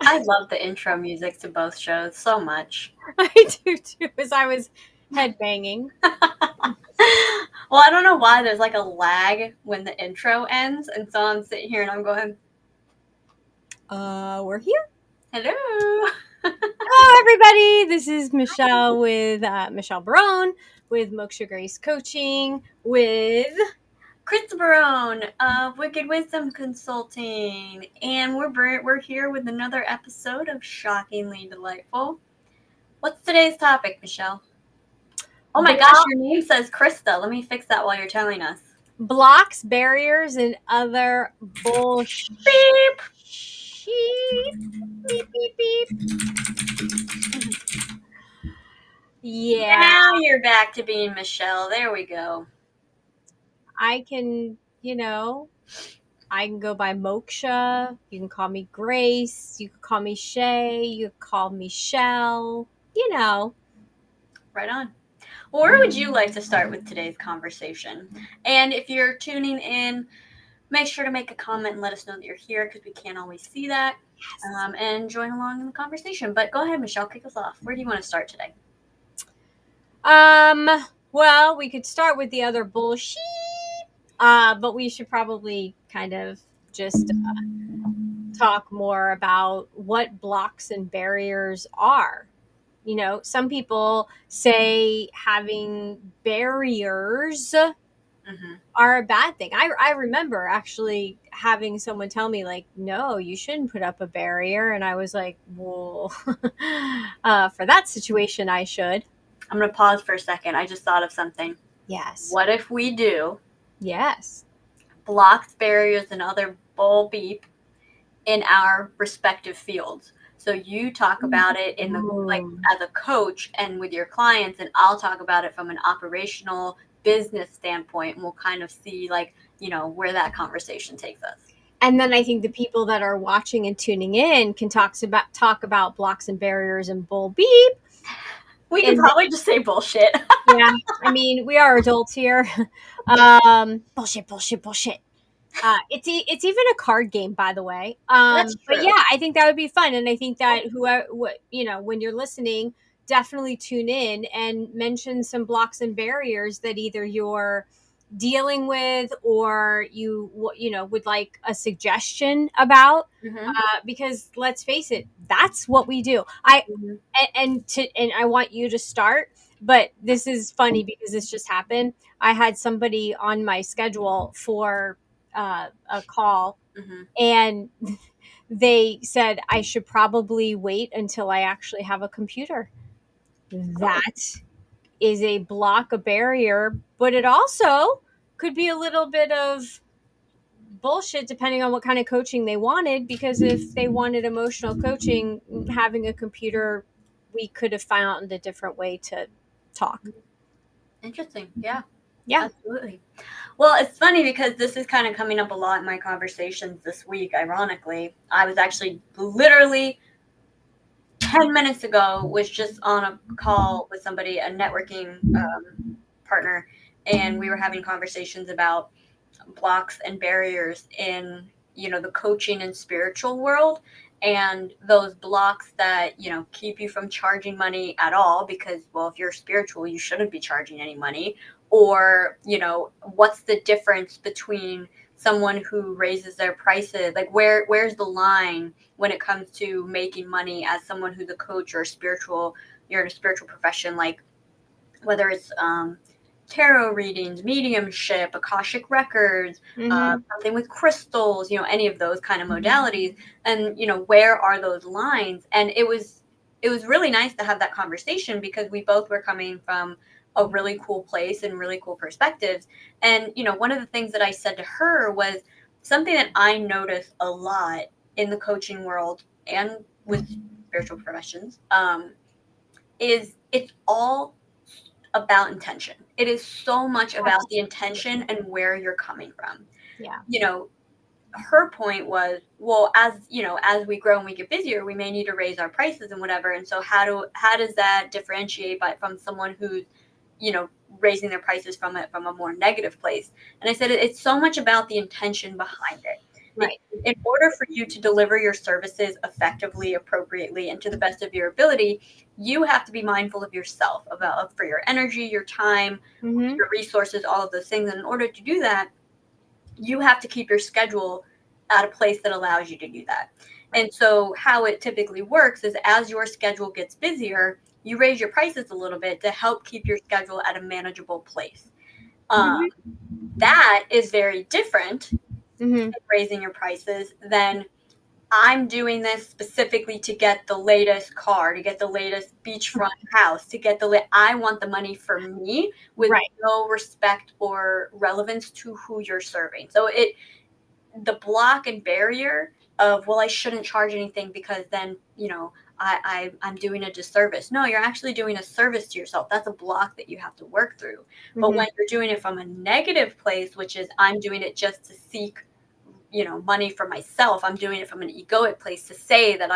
I love the intro music to both shows so much. I do too, as I was headbanging. Well, I don't know why there's like a lag when the intro ends, and so I'm sitting here and I'm going, We're here. hello. Hello, everybody. This is Michelle with Michelle Barone with Moksha Grace Coaching with. Chris Barone of Wicked Wisdom Consulting, and we're here with another episode of Shockingly Delightful. What's today's topic, Michelle? Oh my gosh, your name says Krista. Let me fix that while you're telling us. Blocks, barriers, and other bullshit. Beep, beep, beep. Yeah. Now you're back to being Michelle. There we go. I can, I can go by Moksha. You can call me Grace. You can call me Shay. You can call me Shell. Right on. Well, where would you like to start with today's conversation? And if you're tuning in, make sure to make a comment and let us know that you're here because we can't always see that. Yes. And join along in the conversation. But go ahead, Michelle, kick us off. Where do you want to start today? Well, we could start with the other bullshit, but we should probably kind of just talk more about what blocks and barriers are. Some people say having barriers are a bad thing. I remember actually having someone tell me, like, no, you shouldn't put up a barrier. And I was like, well, for that situation, I should. I'm going to pause for a second. I just thought of something. Yes. What if we do Yes. blocks, barriers, and other bull beep in our respective fields? So you talk about it in the like as a coach and with your clients, and I'll talk about it from an operational business standpoint, and we'll kind of see where that conversation takes us. And then I think the people that are watching and tuning in can talk about blocks and barriers and bull beep. We can probably just say bullshit. Yeah, I mean, we are adults here. Bullshit. It's even a card game, by the way. That's true. But yeah, I think that would be fun, and I think that when you're listening, definitely tune in and mention some blocks and barriers that either you're dealing with or you would like a suggestion about. Because let's face it, that's what we do. And I want you to start. But this is funny because this just happened. I had somebody on my schedule for a call, and they said I should probably wait until I actually have a computer. That is a block, a barrier, but it also could be a little bit of bullshit depending on what kind of coaching they wanted, because if they wanted emotional coaching, having a computer, we could have found a different way to talk. Interesting. Yeah. Yeah. Absolutely. Well, it's funny because this is kind of coming up a lot in my conversations this week. Ironically, I was actually literally 10 minutes ago was just on a call with somebody, a networking partner, and we were having conversations about blocks and barriers in the coaching and spiritual world, and those blocks that keep you from charging money at all, because, well, if you're spiritual, you shouldn't be charging any money. Or what's the difference between someone who raises their prices, like where's the line when it comes to making money as someone who's a coach or you're in a spiritual profession, like whether it's tarot readings, mediumship, Akashic records, something with crystals, any of those kind of modalities. And, where are those lines? And it was really nice to have that conversation because we both were coming from a really cool place and really cool perspectives. And, one of the things that I said to her was something that I notice a lot in the coaching world and with spiritual professions, is it's all about intention. It is so much about the intention and where you're coming from. Yeah. Her point was, well, as we grow and we get busier, we may need to raise our prices and whatever. And so how does that differentiate from someone who's, raising their prices from a more negative place? And I said, it's so much about the intention behind it. Right. In order for you to deliver your services effectively, appropriately, and to the best of your ability, you have to be mindful of yourself, for your energy, your time, Mm-hmm. your resources, all of those things. And in order to do that, you have to keep your schedule at a place that allows you to do that. And so how it typically works is as your schedule gets busier, you raise your prices a little bit to help keep your schedule at a manageable place. Mm-hmm. That is very different Mm-hmm. raising your prices than I'm doing this specifically to get the latest car, to get the latest beachfront house, to get I want the money for me with Right. no respect or relevance to who you're serving. So the block and barrier of, well, I shouldn't charge anything because then, I'm doing a disservice. No, you're actually doing a service to yourself. That's a block that you have to work through. But Mm-hmm. when you're doing it from a negative place, which is I'm doing it just to seek, money for myself, I'm doing it from an egoic place to say that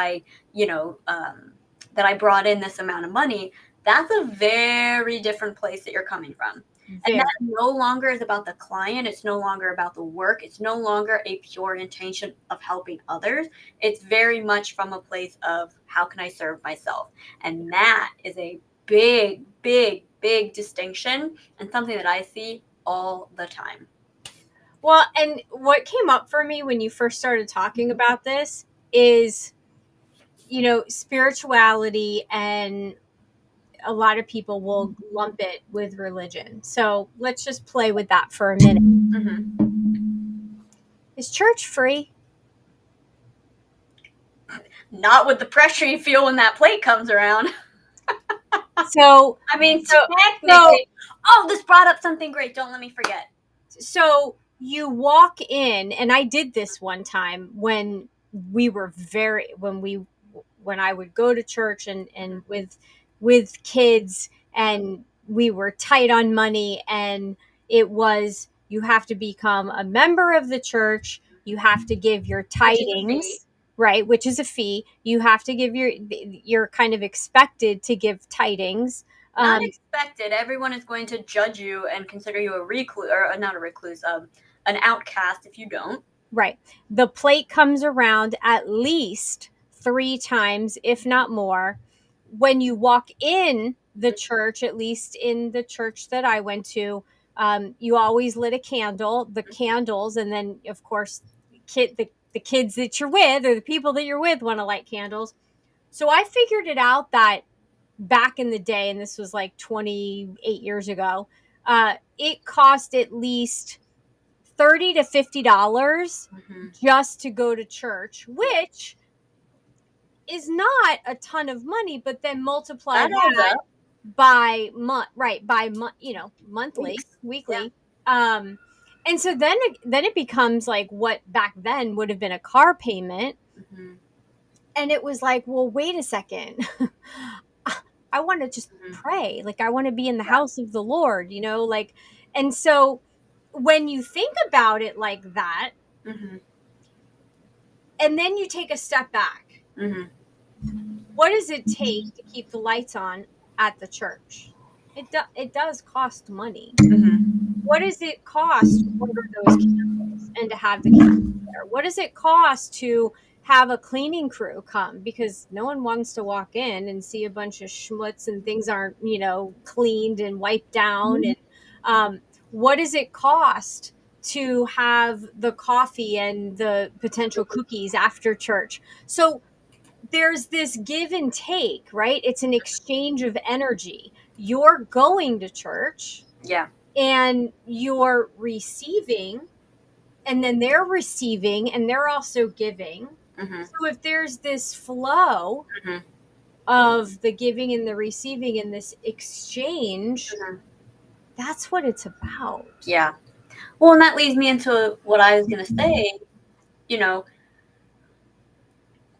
that I brought in this amount of money. That's a very different place that you're coming from. And Very. that no longer is about the client. It's no longer about the work. It's no longer a pure intention of helping others. It's very much from a place of how can I serve myself? And that is a big, big, big distinction and something that I see all the time. Well, and what came up for me when you first started talking about this is, spirituality, and a lot of people will lump it with religion. So let's just play with that for a minute. Mm-hmm. Is church free? Not with the pressure you feel when that plate comes around. So, I mean, so, technically, oh, this brought up something great. Don't let me forget. so you walk in, and I did this one time when we were when I would go to church and with kids, and we were tight on money, and it was, you have to become a member of the church, you have to give your Which is a fee. tidings, right, which is a fee. You have to give you're kind of expected to give tidings. Not expected. Everyone is going to judge you and consider you a recluse, or not a recluse, an outcast if you don't. Right. The plate comes around at least 3 times, if not more. When you walk in the church, at least in the church that I went to, you always lit a candle, the candles, and then, of course, the kids that you're with, or the people that you're with, want to light candles. So I figured it out that back in the day, and this was like 28 years ago, it cost at least $30 to $50 Mm-hmm. just to go to church, which is not a ton of money, but then multiply That adds that up. by month, right? By month, monthly, Weeks. weekly. And so then it becomes like what back then would have been a car payment. Mm-hmm. And it was like, well, wait a second. I want to just Mm-hmm. pray. Like, I want to be in the house of the Lord, like, and so when you think about it like that, Mm-hmm. and then you take a step back, Mm-hmm. what does it take to keep the lights on at the church? It does cost money. Mm-hmm. What does it cost to order those candles and to have the candles there? What does it cost to have a cleaning crew come? Because no one wants to walk in and see a bunch of schmutz and things aren't, cleaned and wiped down. And what does it cost to have the coffee and the potential cookies after church? So there's this give and take, right? It's an exchange of energy. You're going to church Yeah. and you're receiving, and then they're receiving, and they're also giving. Mm-hmm. So if there's this flow Mm-hmm. of the giving and the receiving and this exchange, Mm-hmm. that's what it's about. Yeah. Well, and that leads me into what I was going to say, you know,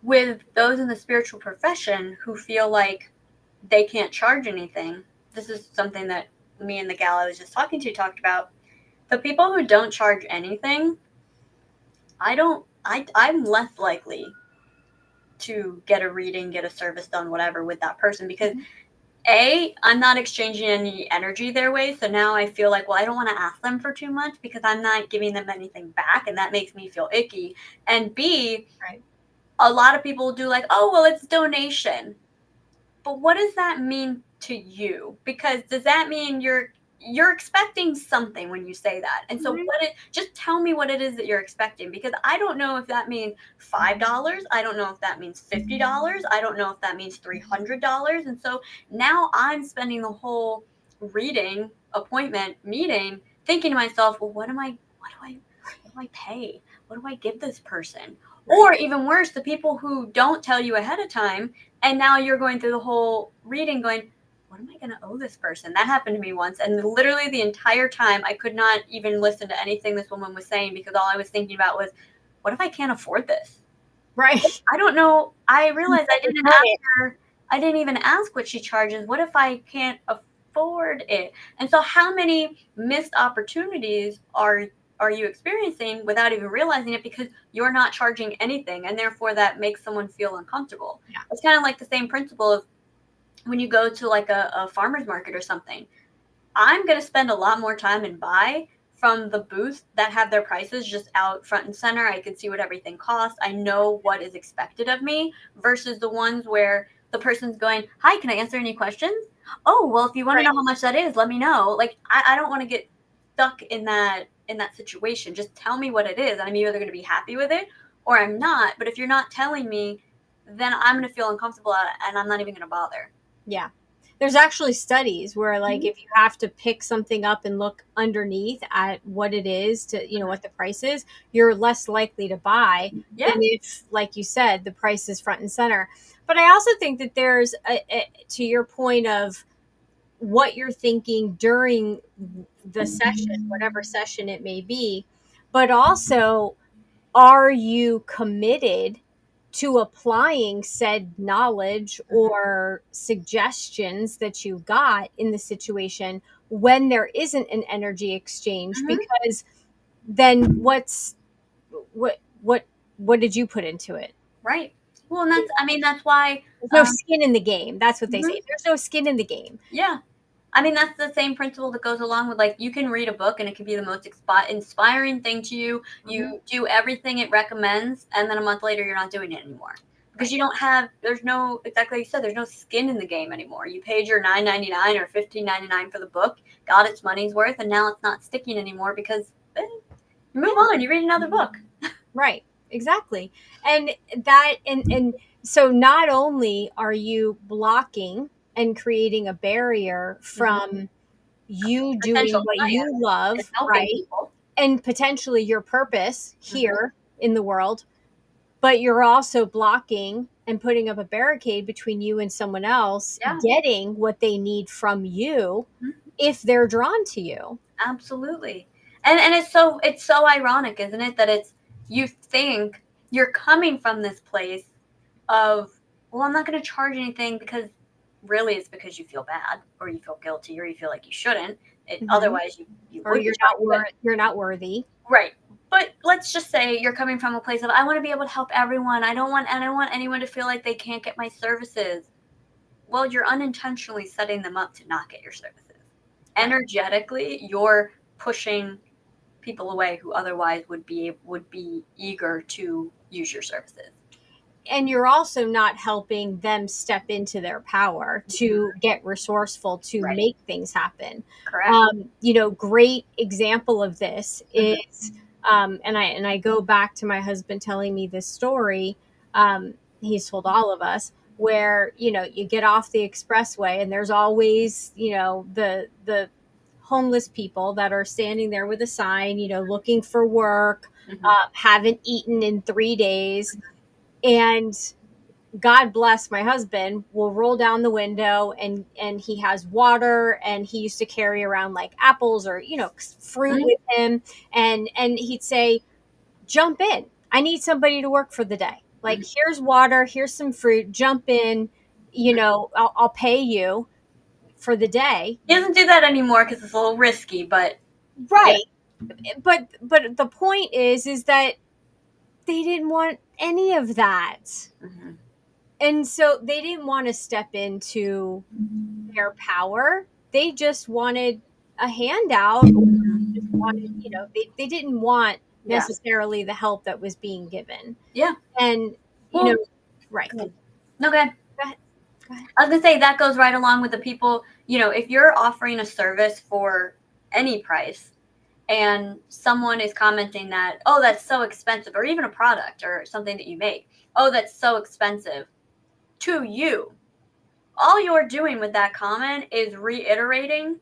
with those in the spiritual profession who feel like they can't charge anything. This is something that me and the gal I was just talking to talked about. The people who don't charge anything, I'm less likely to get a reading, get a service done, whatever with that person, because I'm not exchanging any energy their way. So now I feel like, well, I don't want to ask them for too much because I'm not giving them anything back. And that makes me feel icky. And B, Right. a lot of people do like, oh, well, it's donation. But what does that mean to you? Because does that mean you're expecting something when you say that? And so just tell me what it is that you're expecting, because I don't know if that means $5. I don't know if that means $50. I don't know if that means $300. And so now I'm spending the whole reading appointment meeting thinking to myself, well, what do I pay? What do I give this person? Right. Or even worse, the people who don't tell you ahead of time, and now you're going through the whole reading going, what am I going to owe this person? That happened to me once. And literally the entire time I could not even listen to anything this woman was saying, because all I was thinking about was, what if I can't afford this? Right. I don't know. I realized I didn't ask her. I didn't even ask what she charges. What if I can't afford it? And so how many missed opportunities are you experiencing without even realizing it, because you're not charging anything, and therefore that makes someone feel uncomfortable. Yeah. It's kind of like the same principle of when you go to like a farmer's market or something. I'm going to spend a lot more time and buy from the booth that have their prices just out front and center. I can see what everything costs. I know what is expected of me, versus the ones where the person's going, hi, can I answer any questions? Oh, well, if you want to know how much that is, let me know. Like, I don't want to get stuck in that situation. Just tell me what it is. And I'm either going to be happy with it or I'm not. But if you're not telling me, then I'm going to feel uncomfortable and I'm not even going to bother. Yeah. There's actually studies where, like, if you have to pick something up and look underneath at what it is to, what the price is, you're less likely to buy than if, like you said, the price is front and center. But I also think that there's, to your point of what you're thinking during the session, whatever session it may be, but also, are you committed to applying said knowledge or suggestions that you got in the situation when there isn't an energy exchange? Because then what did you put into it? Right. Well, and that's why there's no skin in the game. That's what they say. There's no skin in the game. Yeah. I mean, that's the same principle that goes along with, like, you can read a book and it can be the most inspiring thing to you. You do everything it recommends, and then a month later, you're not doing it anymore. Because you don't have, there's no, exactly like you said, there's no skin in the game anymore. You paid your $9.99 or $15.99 for the book, got its money's worth, and now it's not sticking anymore because you move on, you read another book. Right. Exactly. And that, and so not only are you blocking and creating a barrier from you doing what you love, right? People. And potentially your purpose here in the world, but you're also blocking and putting up a barricade between you and someone else getting what they need from you if they're drawn to you. Absolutely. And it's so ironic, isn't it, that you think you're coming from this place of, well, I'm not going to charge anything, because really it's because you feel bad or you feel guilty or you feel like you shouldn't. Otherwise you or you're not worthy. Right. But let's just say you're coming from a place of, I want to be able to help everyone. I don't want anyone to feel like they can't get my services. Well, you're unintentionally setting them up to not get your services. Energetically, you're pushing people away who otherwise would be eager to use your services. And you're also not helping them step into their power to get resourceful to make things happen. Correct. Great example of this is, and I go back to my husband telling me this story. He's told all of us, where, you get off the expressway and there's always, the homeless people that are standing there with a sign, looking for work, haven't eaten in 3 days. And God bless my husband will roll down the window and he has water, and he used to carry around like apples or, fruit with him. And he'd say, jump in. I need somebody to work for the day. Like, here's water, here's some fruit, jump in, I'll pay you for the day. He doesn't do that anymore because it's a little risky, but. Right. Yeah. But the point is that they didn't want any of that. And so they didn't want to step into their power. They just wanted a handout, or just wanted, they didn't want Yeah. necessarily the help that was being given. Yeah. And, Well, right. go ahead. No, go ahead. Go ahead. Go ahead. I was gonna say that goes right along with the people, if you're offering a service for any price and someone is commenting that, oh, that's so expensive, or even a product or something that you make, oh, that's so expensive to you, all you're doing with that comment is reiterating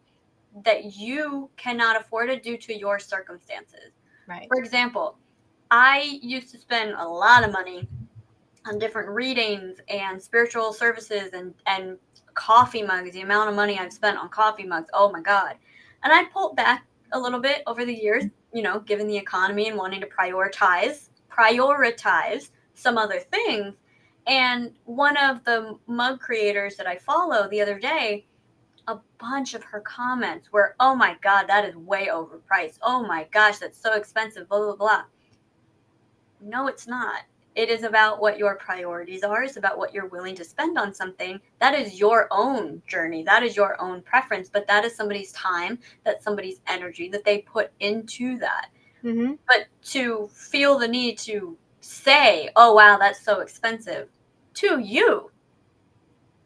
that you cannot afford it due to your circumstances. Right. For example, I used to spend a lot of money on different readings and spiritual services and coffee mugs. The amount of money I've spent on coffee mugs, oh my God. And I pulled back a little bit over the years, given the economy and wanting to prioritize some other things. And one of the mug creators that I follow the other day, a bunch of her comments were, oh my God, that is way overpriced. Oh my gosh, that's so expensive, blah, blah, blah. No, it's not. It is about what your priorities are. It's about what you're willing to spend on something. That is your own journey. That is your own preference. But that is somebody's time, that's somebody's energy that they put into that. Mm-hmm. But to feel the need to say, oh, wow, that's so expensive to you,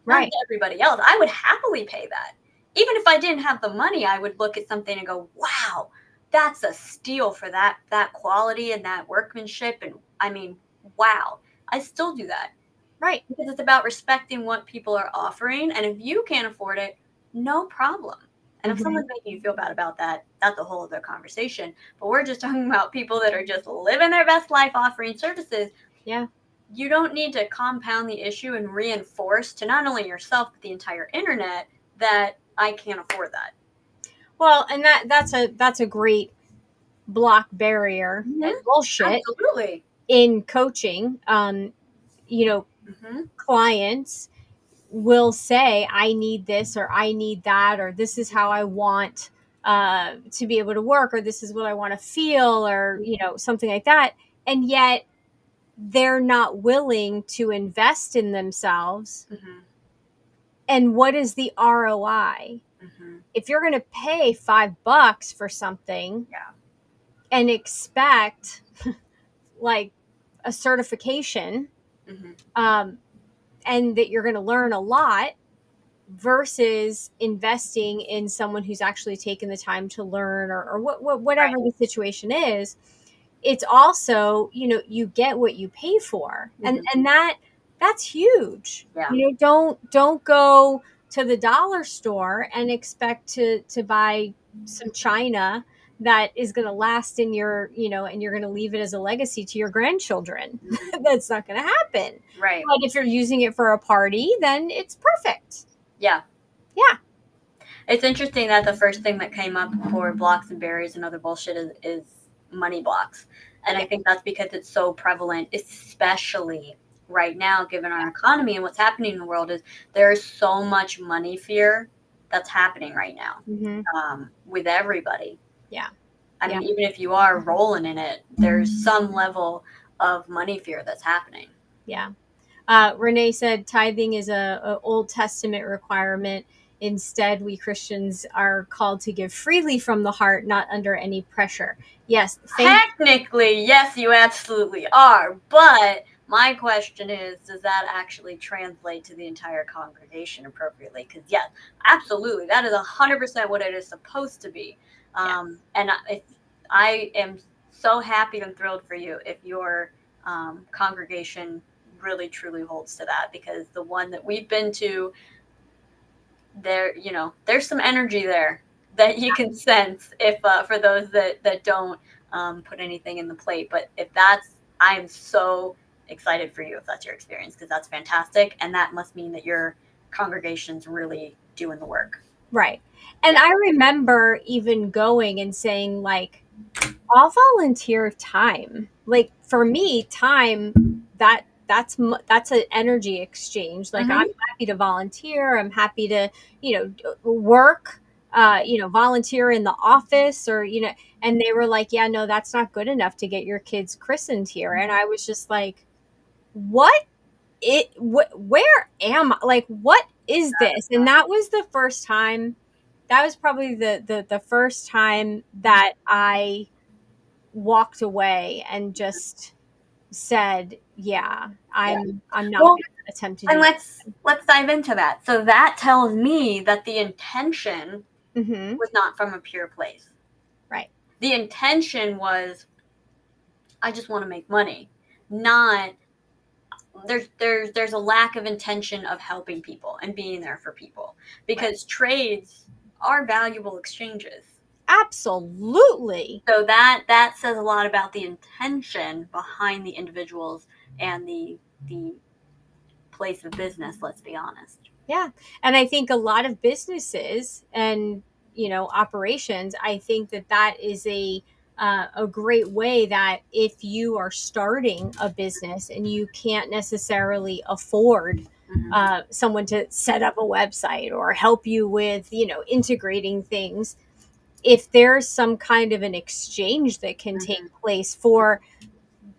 not Right. to everybody else, I would happily pay that. Even if I didn't have the money, I would look at something and go, wow, that's a steal for that quality and that workmanship. And I mean, wow, I still do that Right. because it's about respecting what people are offering. And if you can't afford it, no problem. And if Mhm. someone's making you feel bad about that, that's a whole other conversation. But we're just talking about people that are just living their best life offering services. Yeah. You don't need to compound the issue and reinforce to not only yourself, but the entire internet that I can't afford that. Well, and that's a great block barrier and bullshit Absolutely. in coaching. Mm-hmm. Clients will say, I need this, or I need that, or this is how I want to be able to work, or this is what I want to feel, or, something like that. And yet they're not willing to invest in themselves. Mm-hmm. And what is the ROI? Mm-hmm. If you're going to pay $5 for something, Yeah. and expect like a certification, Mm-hmm. and that you're going to learn a lot, versus investing in someone who's actually taken the time to learn, or whatever Right. the situation is, it's also, you get what you pay for. Mm-hmm. And that's huge. Yeah. Don't go to the dollar store and expect to buy some china that is going to last in your, and you're going to leave it as a legacy to your grandchildren. Mm-hmm. That's not going to happen. Right. But if you're using it for a party, then it's perfect. Yeah. Yeah. It's interesting that the first thing that came up for blocks and barriers and other bullshit is money blocks. And I think that's because it's so prevalent, especially right now, given our economy and what's happening in the world, is there's so much money fear that's happening right now, with everybody. Yeah. I mean, even if you are rolling in it, there's some level of money fear that's happening. Yeah. Renee said tithing is a Old Testament requirement. Instead, we Christians are called to give freely from the heart, not under any pressure. Yes. Technically, yes, you absolutely are. But my question is, does that actually translate to the entire congregation appropriately? Because yes, absolutely. That is 100% what it is supposed to be. And I am so happy and thrilled for you if your congregation really truly holds to that, because the one that we've been to, there's some energy there that you can sense if for those that don't put anything in the plate. But I'm so excited for you if that's your experience, because that's fantastic, and that must mean that your congregation's really doing the work. Right. And I remember even going and saying, like, I'll volunteer time. Like, for me, time, that's an energy exchange. Like, I'm happy to volunteer. I'm happy to, work, volunteer in the office, or, and they were like, yeah, no, that's not good enough to get your kids christened here. And I was just like, what? where am I? Like, what is this? And that was the first time. That was probably the first time that I walked away and just said, yeah, I'm not Well, going to attempt to and do let's dive into that. So that tells me that the intention that. Mm-hmm. was not from a pure place. Right. The intention was, I just want to make money, not there's a lack of intention of helping people and being there for people, because trades are valuable exchanges. Absolutely. So that says a lot about the intention behind the individuals and the place of business, let's be honest. Yeah. And I think a lot of businesses and, operations, I think that is a great way that if you are starting a business and you can't necessarily afford someone to set up a website or help you with, integrating things, if there's some kind of an exchange that can take place for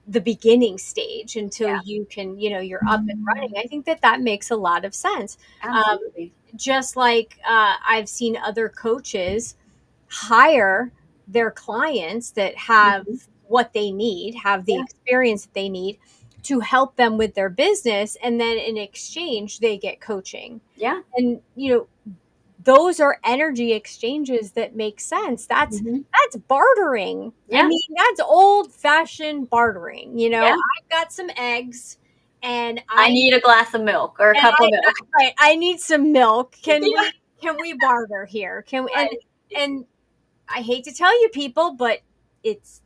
the beginning stage until you can, you're up and running, I think that makes a lot of sense. Absolutely. Just like I've seen other coaches hire their clients that have what they need, have the experience that they need to help them with their business, and then in exchange they get coaching. Yeah. And those are energy exchanges that make sense. That's bartering. Yeah. I mean, that's old fashioned bartering. Yeah. I've got some eggs and I need a glass of milk or a cup of milk. Right. I need some milk. Can we barter here? Can we, Right. and I hate to tell you people, but it's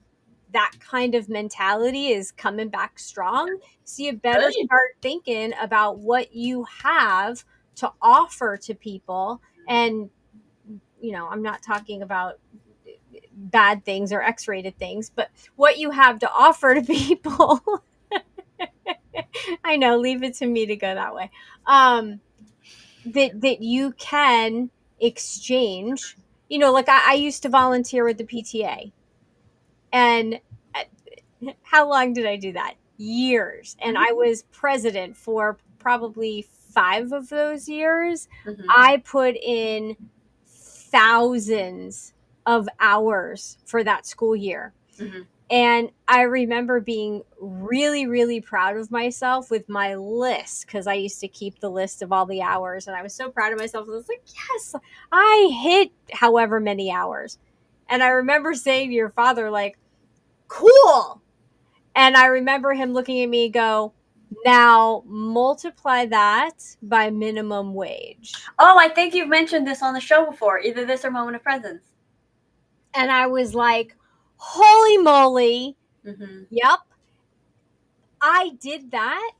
that kind of mentality is coming back strong. So you better start thinking about what you have to offer to people. And, I'm not talking about bad things or X-rated things, but what you have to offer to people. I know, leave it to me to go that way. That you can exchange. Like I used to volunteer with the PTA, and how long did I do that? Years. And I was president for probably 5 of those years. I put in thousands of hours for that school year. And I remember being really, really proud of myself with my list, because I used to keep the list of all the hours. And I was so proud of myself. I was like, yes, I hit however many hours. And I remember saying to your father, like, cool. And I remember him looking at me and go, now multiply that by minimum wage. Oh, I think you've mentioned this on the show before, either this or Moment of Presence. And I was like, holy moly. Yep. I did that.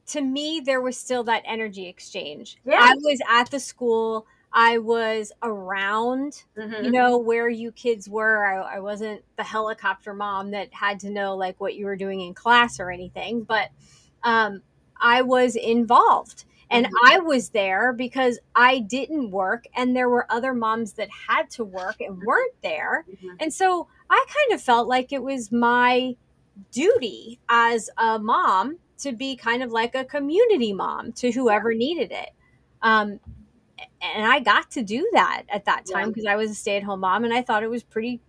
To me, there was still that energy exchange. I was at the school. I was around, where you kids were. I wasn't the helicopter mom that had to know like what you were doing in class or anything, but I was involved. And I was there because I didn't work and there were other moms that had to work and weren't there. And so I kind of felt like it was my duty as a mom to be kind of like a community mom to whoever needed it. And I got to do that at that time because I was a stay-at-home mom, and I thought it was pretty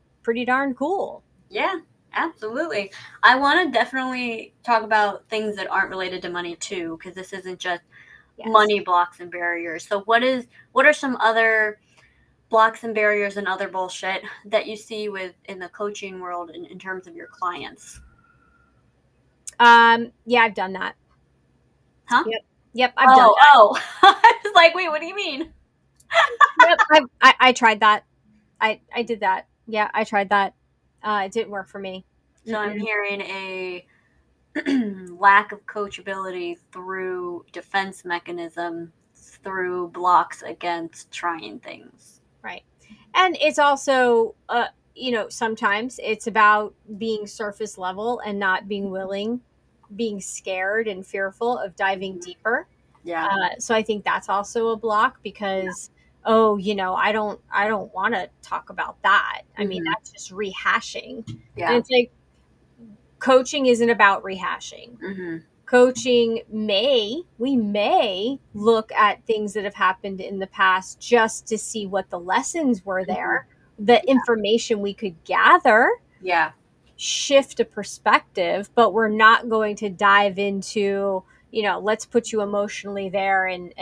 darn cool. Yeah, absolutely. I want to definitely talk about things that aren't related to money too, because this isn't just money blocks and barriers. So what are some other blocks and barriers and other bullshit that you see in the coaching world in terms of your clients? Yeah, I've done that. Huh? Yep, I've done that. Oh, I was like, wait, what do you mean? Yep, I tried that. I did that. Yeah, I tried that. It didn't work for me. So I'm hearing a lack of coachability through defense mechanism, through blocks against trying things. Right. And it's also, sometimes it's about being surface level and not being willing, being scared and fearful of diving deeper. Yeah. So I think that's also a block because, I don't want to talk about that. I mean, that's just rehashing. Yeah. And it's like, coaching isn't about rehashing. coaching we may look at things that have happened in the past just to see what the lessons were there, the information we could gather, Yeah. shift a perspective, but we're not going to dive into, let's put you emotionally there and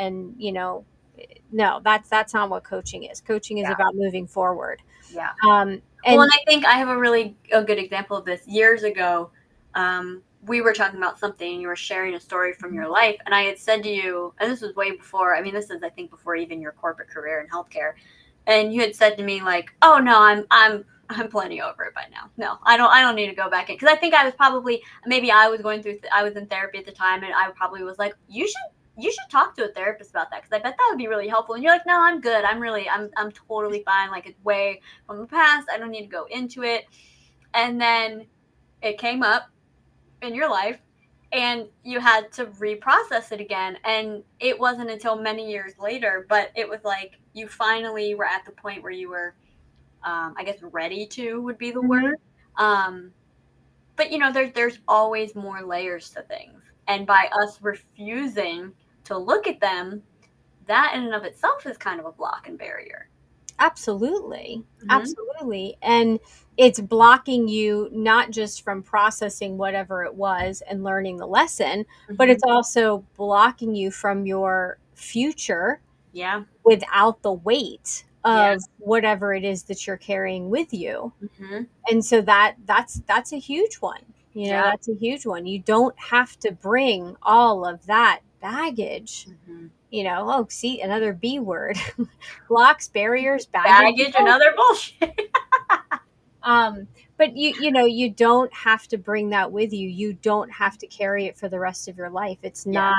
no, that's not what coaching is. Coaching is about moving forward. Yeah. And I think I have a good example of this. Years ago, we were talking about something and you were sharing a story from your life. And I had said to you, and this was way before, this is, I think, before even your corporate career in healthcare. And you had said to me like, oh no, I'm plenty over it by now. No, I don't need to go back in. Cause I think I was probably, maybe I was I was in therapy at the time and I probably was like, you should talk to a therapist about that. Cause I bet that would be really helpful. And you're like, no, I'm good. I'm totally fine. Like, it's way from the past. I don't need to go into it. And then it came up in your life and you had to reprocess it again. And it wasn't until many years later, but it was like you finally were at the point where you were, I guess, ready to would be the word. But there's always more layers to things. And by us refusing to look at them, that in and of itself is kind of a block and barrier. Absolutely. Absolutely. And it's blocking you not just from processing whatever it was and learning the lesson, but it's also blocking you from your future. Yeah. Without the weight of whatever it is that you're carrying with you. And so that's a huge one. That's a huge one. You don't have to bring all of that baggage. See, another B word. Blocks, barriers, baggage, another bullshit. But you don't have to bring that with you. You don't have to carry it for the rest of your life. It's not,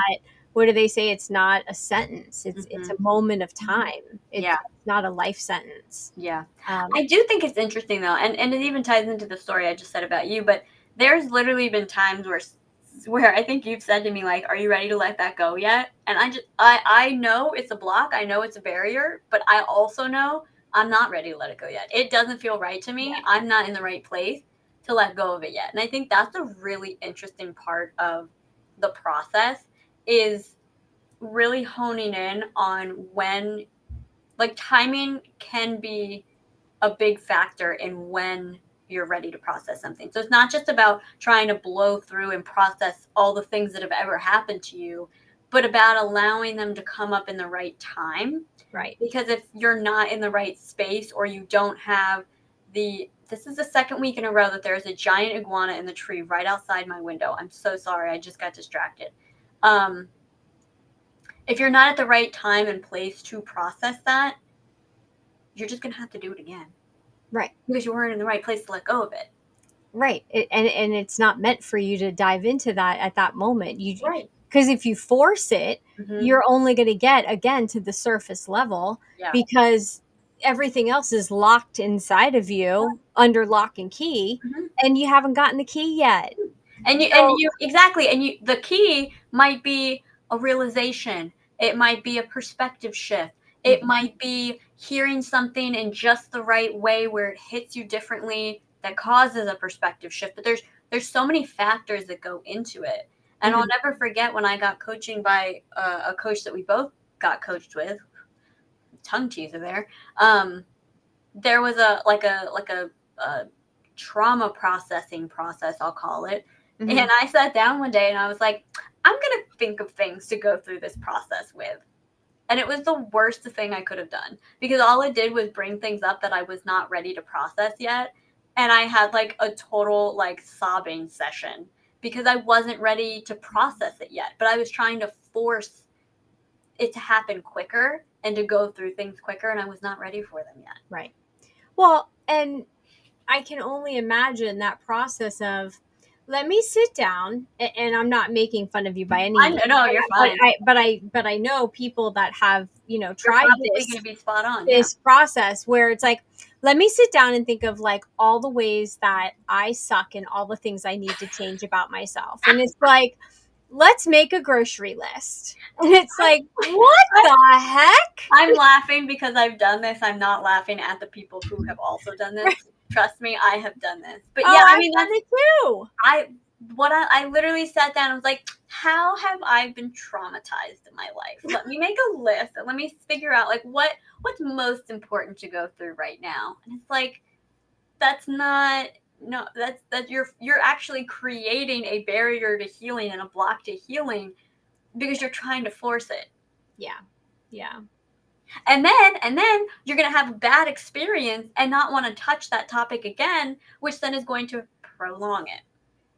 what do they say? It's not a sentence. It's a moment of time. It's not a life sentence. Yeah. I do think it's interesting though. And it even ties into the story I just said about you, but there's literally been times where I think you've said to me, like, are you ready to let that go yet? And I know it's a block. I know it's a barrier, but I also know I'm not ready to let it go yet. It doesn't feel right to me. I'm not in the right place to let go of it yet. And I think that's a really interesting part of the process, is really honing in on when, like, timing can be a big factor in when you're ready to process something. So it's not just about trying to blow through and process all the things that have ever happened to you, but about allowing them to come up in the right time. Right. Because if you're not in the right space, or you don't have this is the second week in a row that there's a giant iguana in the tree right outside my window. I'm so sorry. I just got distracted. If you're not at the right time and place to process that, you're just going to have to do it again. Right. Because you weren't in the right place to let go of it. Right. And it's not meant for you to dive into that at that moment. Right. Because if you force it, you're only going to get, again, to the surface level, because everything else is locked inside of you under lock and key, and you haven't gotten the key yet. And you exactly. And the key might be a realization. It might be a perspective shift. It might be hearing something in just the right way where it hits you differently that causes a perspective shift. But there's so many factors that go into it. And I'll never forget when I got coaching by a coach that we both got coached with. Tongue teaser there. There was a trauma processing process, I'll call it. And I sat down one day and I was like, I'm going to think of things to go through this process with. And it was the worst thing I could have done, because all it did was bring things up that I was not ready to process yet. And I had like a total like sobbing session because I wasn't ready to process it yet. But I was trying to force it to happen quicker and to go through things quicker. And I was not ready for them yet. Right. Well, and I can only imagine that process of, let me sit down, and I'm not making fun of you by any means. No, you're fine. But I know people that have, tried this yeah. process where it's like, let me sit down and think of like all the ways that I suck and all the things I need to change about myself. And it's like, let's make a grocery list. And it's like, what the heck? I'm laughing because I've done this. I'm not laughing at the people who have also done this. Trust me, I have done this. But yeah, I've done it too. what I literally sat down and was like, how have I been traumatized in my life? Let me make a list and let me figure out like what's most important to go through right now. And it's like, that's not, no, that you're actually creating a barrier to healing and a block to healing because you're trying to force it. Yeah. Yeah. And then you're going to have a bad experience and not want to touch that topic again, which then is going to prolong it.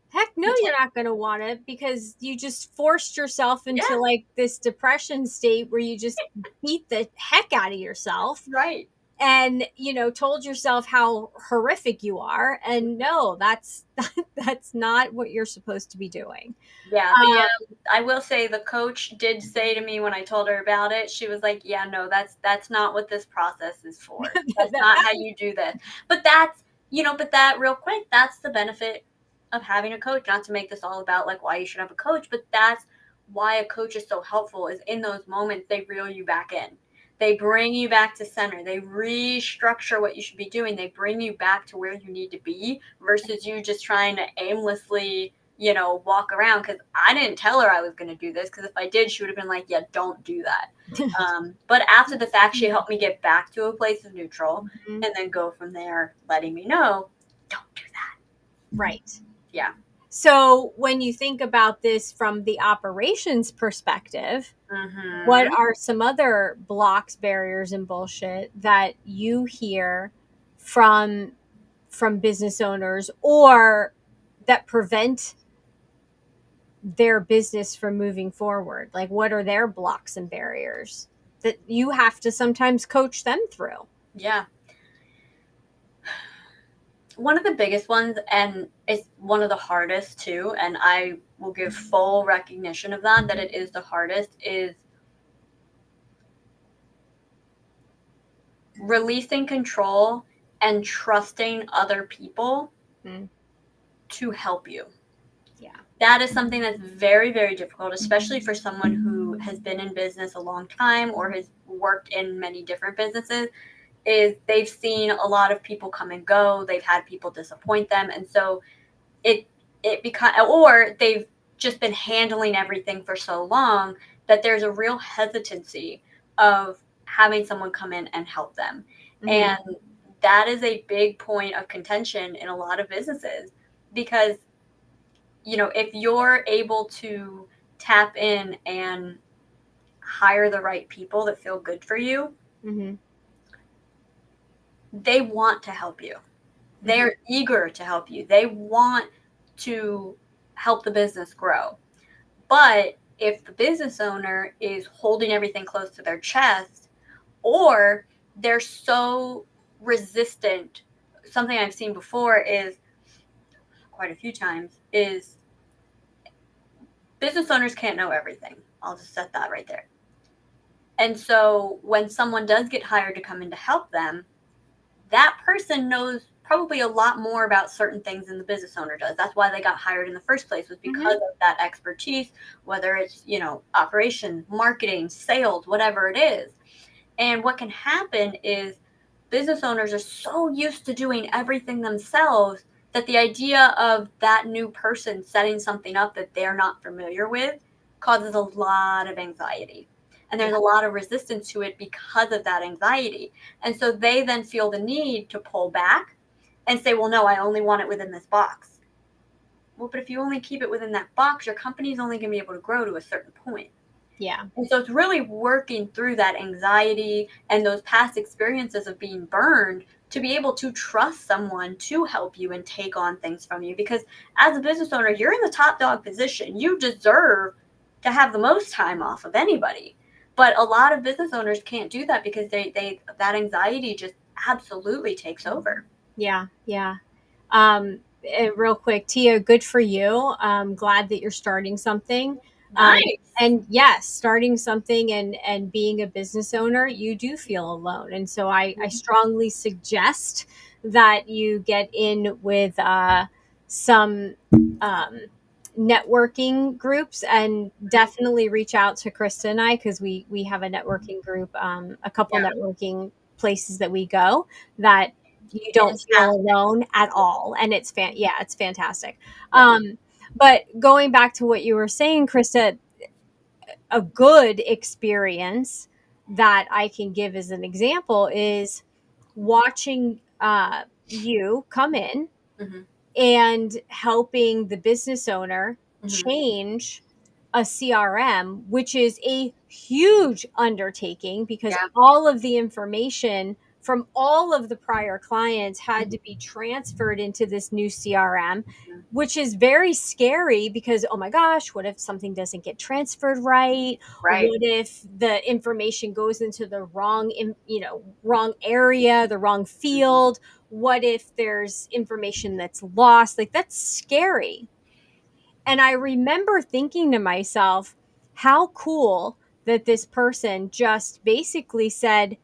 Heck no, It's you're like, not going to want it because you just forced yourself into yeah, like this depression state where you just beat the heck out of yourself right. and, you know, told yourself how horrific you are. And no, that's not what you're supposed to be doing. Yeah, Um, I will say the coach did say to me when I told her about it, she was like, "Yeah, no, that's not what this process is for. That's not how you do this." But that's, but that real quick, that's the benefit of having a coach. Not to make this all about like why you should have a coach, but that's why a coach is so helpful is in those moments they reel you back in. They bring you back to center. They restructure what you should be doing. They bring you back to where you need to be versus you just trying to aimlessly walk around because I didn't tell her I was going to do this because if I did, she would have been like, yeah, don't do that. But after the fact, she helped me get back to a place of neutral Mhm. and then go from there, letting me know, don't do that. Right. Yeah. So when you think about this from the operations perspective, what Mm-hmm. are some other blocks, barriers, and bullshit that you hear from business owners or that prevent their business from moving forward? Like, what are their blocks and barriers that you have to sometimes coach them through? Yeah. One of the biggest ones, and it's one of the hardest too, and I will give full recognition of that it is the hardest, is releasing control and trusting other people Mm. to help you. Yeah. That is something that's very, very difficult, especially for someone who has been in business a long time or has worked in many different businesses, is they've seen a lot of people come and go. They've had people disappoint them. And so it, or they've just been handling everything for so long that there's a real hesitancy of having someone come in and help them. Mm-hmm. And that is a big point of contention in a lot of businesses because if you're able to tap in and hire the right people that feel good for you, Mm-hmm. they want to help you. Mm-hmm. They're eager to help you. They want to help the business grow. But if the business owner is holding everything close to their chest or they're so resistant, something I've seen before is quite a few times is business owners can't know everything. I'll just set that right there. And so when someone does get hired to come in to help them, that person knows probably a lot more about certain things than the business owner does. That's why they got hired in the first place, was because Mm-hmm. of that expertise, whether it's, operation, marketing, sales, whatever it is. And what can happen is business owners are so used to doing everything themselves that the idea of that new person setting something up that they're not familiar with causes a lot of anxiety. And there's Yeah. a lot of resistance to it because of that anxiety. And so they then feel the need to pull back and say, well, no, I only want it within this box. Well, but if you only keep it within that box, your company is only going to be able to grow to a certain point. Yeah. And so it's really working through that anxiety and those past experiences of being burned to be able to trust someone to help you and take on things from you. Because as a business owner, you're in the top dog position. You deserve to have the most time off of anybody. But a lot of business owners can't do that because they that anxiety just absolutely takes over. Yeah. Yeah. Real quick, Tia, good for you. Glad that you're starting something. Nice. And yes, starting something and being a business owner, you do feel alone. And so I strongly suggest that you get in with some um, networking groups and definitely reach out to Krista and I because we have a networking group, a couple Yeah. networking places that we go that you don't feel Fantastic. alone at all, and it's it's fantastic. Yeah. But going back to what you were saying, Krista, a good experience that I can give as an example is watching you come in Mhm. and helping the business owner Mhm. change a CRM, which is a huge undertaking because Yeah. all of the information from all of the prior clients had Mhm. to be transferred into this new CRM, Mhm. which is very scary because, oh my gosh, what if something doesn't get transferred right? Right. What if the information goes into the wrong area, the wrong Mhm. field? What if there's information that's lost? Like, that's scary. And I remember thinking to myself, how cool that this person just basically said,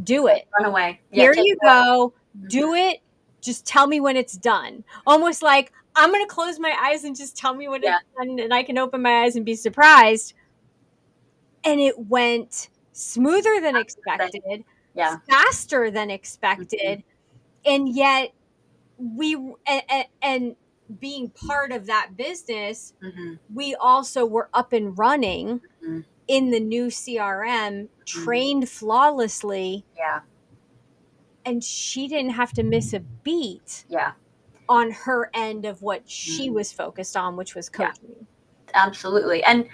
do Like, it. run away. Yeah, Here take you it go. away. Mhm. Do it. Just tell me when it's done. Almost like, I'm going to close my eyes and just tell me when Yeah. it's done, and I can open my eyes and be surprised. And it went smoother than expected, Yeah. faster than Mhm. expected. And yet, and being part of that business, Mhm. we also were up and running Mhm. in the new CRM, Mhm. trained flawlessly, Yeah. and she didn't have to miss a beat Yeah. on her end of what she Mhm. was focused on, which was Yeah. coaching. Absolutely. And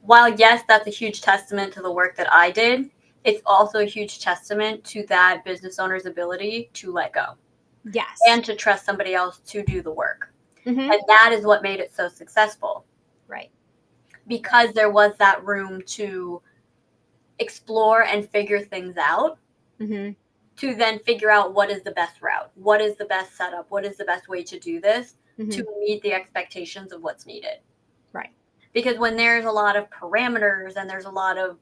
while, yes, that's a huge testament to the work that I did, it's also a huge testament to that business owner's ability to let go Yes. and to trust somebody else to do the work. Hmm. And that is what made it so successful, Right. because there was that room to explore and figure things out, Hmm. to then figure out what is the best route, what is the best setup, what is the best way to do this Hmm. to meet the expectations of what's needed. Right. Because when there's a lot of parameters and there's a lot of,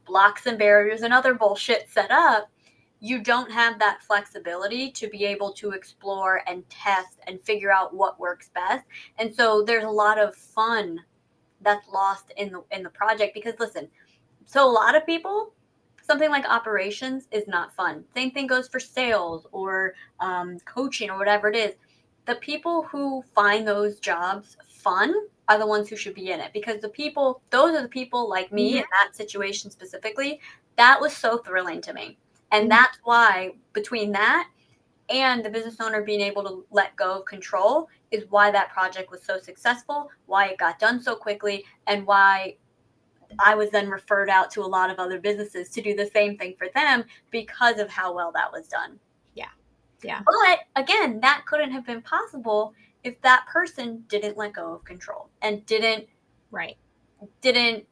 blocks and barriers and other bullshit set up, you don't have that flexibility to be able to explore and test and figure out what works best. And so there's a lot of fun that's lost in the project, because listen, so a lot of people, something like operations is not fun. Same thing goes for sales or coaching or whatever it is. The people who find those jobs fun are the ones who should be in it, because those are the people like me in Hmm. that situation specifically. That was so thrilling to me. And Hmm. that's why, between that and the business owner being able to let go of control, is why that project was so successful, why it got done so quickly, and why I was then referred out to a lot of other businesses to do the same thing for them because of how well that was done. Yeah. Yeah. But again, that couldn't have been possible if that person didn't let go of control and Right. didn't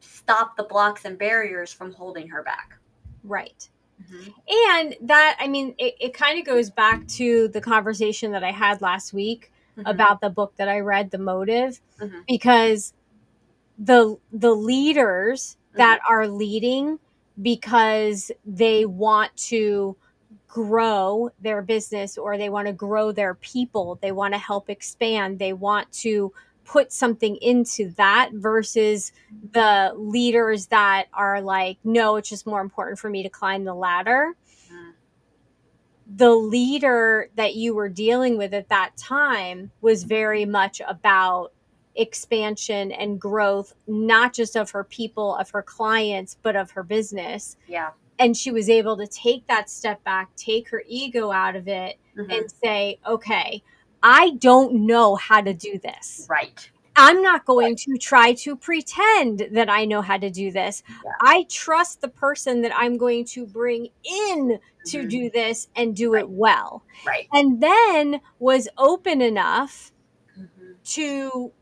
stop the blocks and barriers from holding her back. Right. Mhm. And that, I mean, it kind of goes back to the conversation that I had last week Mhm. about the book that I read, The Motive, Mhm. because the leaders Mhm. that are leading because they want to grow their business, or they want to grow their people, they want to help expand, they want to put something into that, versus the leaders that are like, no, it's just more important for me to climb the ladder. Mhm. The leader that you were dealing with at that time was very much about expansion and growth, not just of her people, of her clients, but of her business. Yeah. And she was able to take that step back, take her ego out of it, and Mhm. say, okay, I don't know how to do this. Right. I'm not Right. going to try to pretend that I know how to do this. Yeah. I trust the person that I'm going to bring in to Mhm. do this and do Right. it well. Right. And then was open enough Mhm. to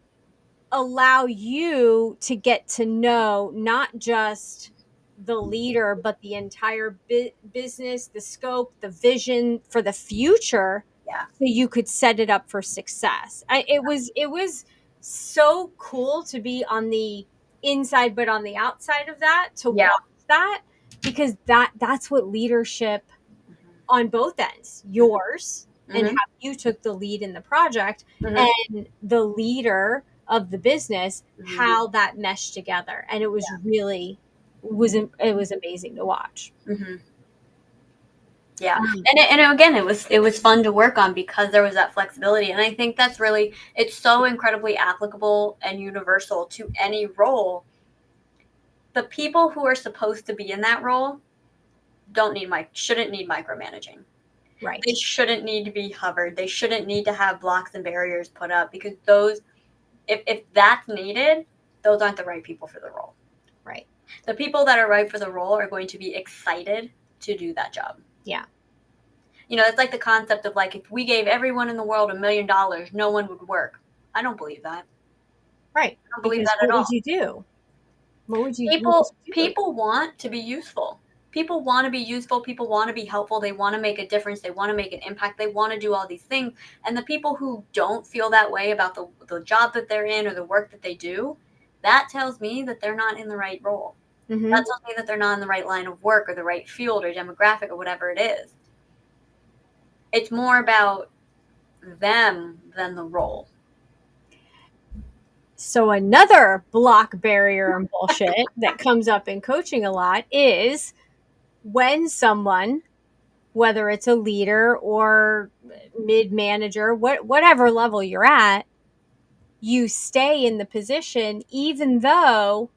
allow you to get to know not just the leader, but the entire business, the scope, the vision for the future, Yeah. so you could set it up for success. It was so cool to be on the inside, but on the outside of that, to Yeah. watch that, because that's what leadership Mhm. on both ends, Mhm. yours and Mhm. how you took the lead in the project, Mhm. and the leader of the business, Mhm. how that meshed together. And it was amazing to watch. Mhm. Yeah. And again, it was fun to work on because there was that flexibility. And I think that's really, it's so incredibly applicable and universal to any role. The people who are supposed to be in that role shouldn't need micromanaging. Right. They shouldn't need to be hovered. They shouldn't need to have blocks and barriers put up, because those, if that's needed, those aren't the right people for the role. Right. The people that are right for the role are going to be excited to do that job. Yeah. It's like the concept of, like, if we gave everyone in the world $1 million, no one would work. I don't believe that. Right. I don't believe Because that at all. what would you do? What would you People want to be useful. People want to be useful. People want to be helpful. They want to make a difference. They want to make an impact. They want to do all these things. And the people who don't feel that way about the job that they're in or the work that they do, that tells me that they're not in the right role. Mm-hmm. That tells me that they're not in the right line of work or the right field or demographic or whatever it is. It's more about them than the role. So another block, barrier, and bullshit that comes up in coaching a lot is when someone, whether it's a leader or mid-manager, whatever level you're at, you stay in the position even though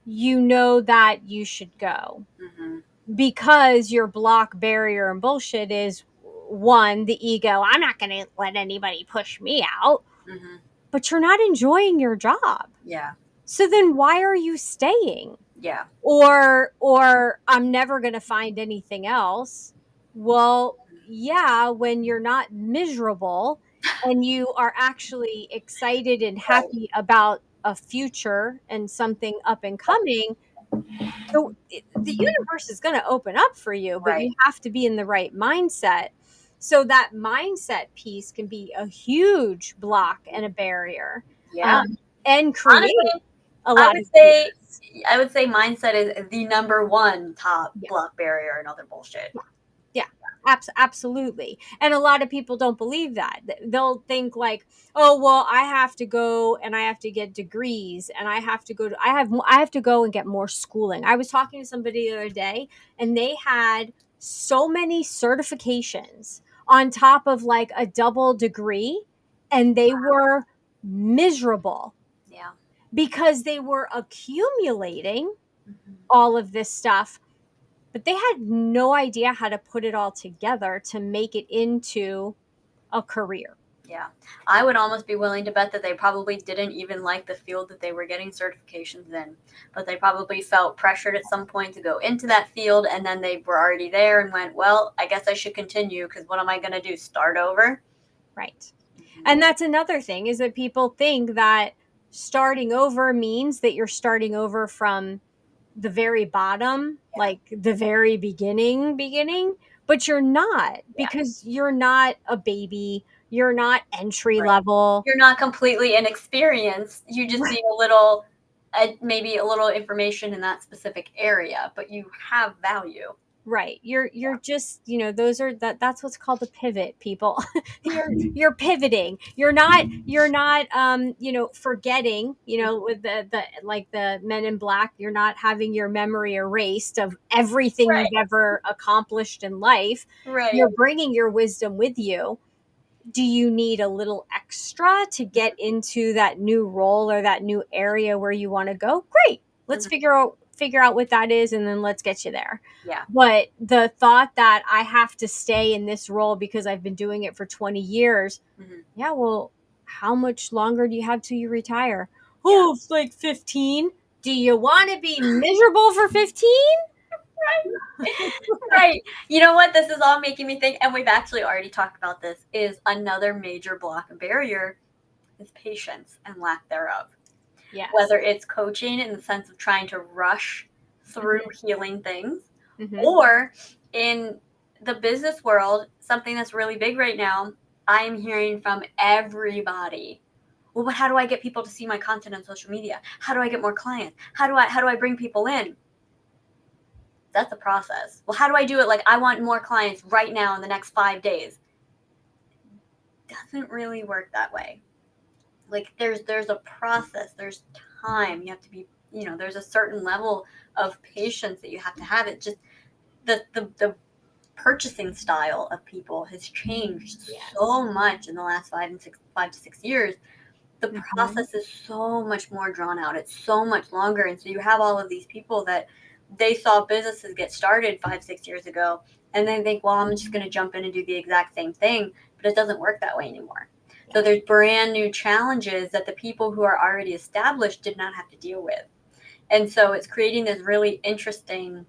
you know that you should go. Mm-hmm. Because your block, barrier, and bullshit is, one, the ego. I'm not going to let anybody push me out. Mm-hmm. But you're not enjoying your job. Yeah. So then why are you staying? Yeah. Or I'm never going to find anything else. Well, yeah, when you're not miserable and you are actually excited and happy about a future and something up and coming, so the universe is going to open up for you, but Right. you have to be in the right mindset. So that mindset piece can be a huge block and a barrier. Yeah. And create Honestly, a lot I would say mindset is the number one top block, barrier, and other bullshit. Yeah, absolutely. And a lot of people don't believe that. They'll think like, oh, well, I have to go and I have to get degrees and I have to go and get more schooling. I was talking to somebody the other day and they had so many certifications on top of like a double degree, and they were miserable. Yeah. Because they were accumulating Mm-hmm. all of this stuff, but they had no idea how to put it all together to make it into a career. Yeah. I would almost be willing to bet that they probably didn't even like the field that they were getting certifications in, but they probably felt pressured at some point to go into that field, and then they were already there and went, well, I guess I should continue, because what am I going to do, start over? Right. And that's another thing, is that people think that starting over means that you're starting over from the very bottom, like the very beginning, but you're not, because you're not a baby. You're not entry level. You're not completely inexperienced. You just need maybe a little information in that specific area, but you have value. Right. You're just, that's what's called a pivot, people. you're pivoting. You're not forgetting, with the like the Men in Black, you're not having your memory erased of everything you've ever accomplished in life. Right. You're bringing your wisdom with you. Do you need a little extra to get into that new role or that new area where you want to go? Great. Let's figure out what that is, and then let's get you there. Yeah. But the thought that I have to stay in this role because I've been doing it for 20 years. Mm-hmm. Yeah, well, how much longer do you have till you retire? Oh, it's like 15. Do you want to be miserable for 15? Right. You know what this is all making me think, and we've actually already talked about this, is another major block and barrier is patience and lack thereof. Yes. Whether it's coaching in the sense of trying to rush through healing things, Mm-hmm. or in the business world, something that's really big right now, I am hearing from everybody, well, but how do I get people to see my content on social media? How do I get more clients? How do I bring people in? That's a process. Well, how do I do it? Like, I want more clients right now in the next 5 days. Doesn't really work that way. Like, there's a process. There's time. You have to be, there's a certain level of patience that you have to have. It just, the purchasing style of people has changed Yes. so much in the last 5 to 6 years. The Mhm. process is so much more drawn out. It's so much longer. And so you have all of these people that they saw businesses get started 5, 6 years ago, and they think, well, I'm just going to jump in and do the exact same thing. But it doesn't work that way anymore. Yeah. So there's brand new challenges that the people who are already established did not have to deal with. And so it's creating this really interesting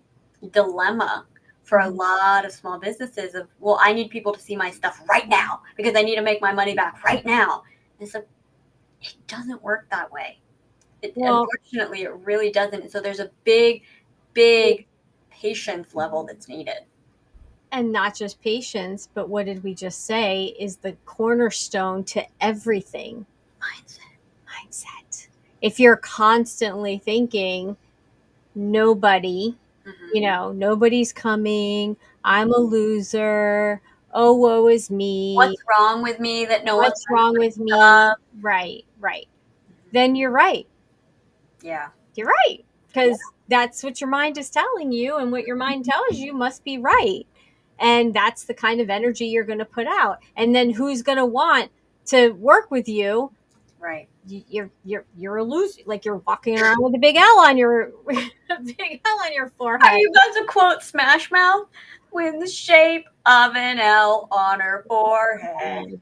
dilemma for a Mhm. lot of small businesses of, well, I need people to see my stuff right now because I need to make my money back right now. And so it doesn't work that way. Well, Unfortunately, it really doesn't. And so there's a big, big patience level that's needed. and not just patience, but what did we just say is the cornerstone to everything? Mindset. If you're constantly thinking, nobody, nobody's coming, I'm a loser, oh, woe is me, What's wrong with me that no one's what's wrong with me? up? Right. Then you're right. Yeah. You're right. Because that's what your mind is telling you, and what your mind tells you must be right. And that's the kind of energy you're going to put out. And then who's going to want to work with you? Right. You're a loser. Like you're walking around with a big L on your forehead. Are you about to quote Smash Mouth? With the shape of an L on her forehead.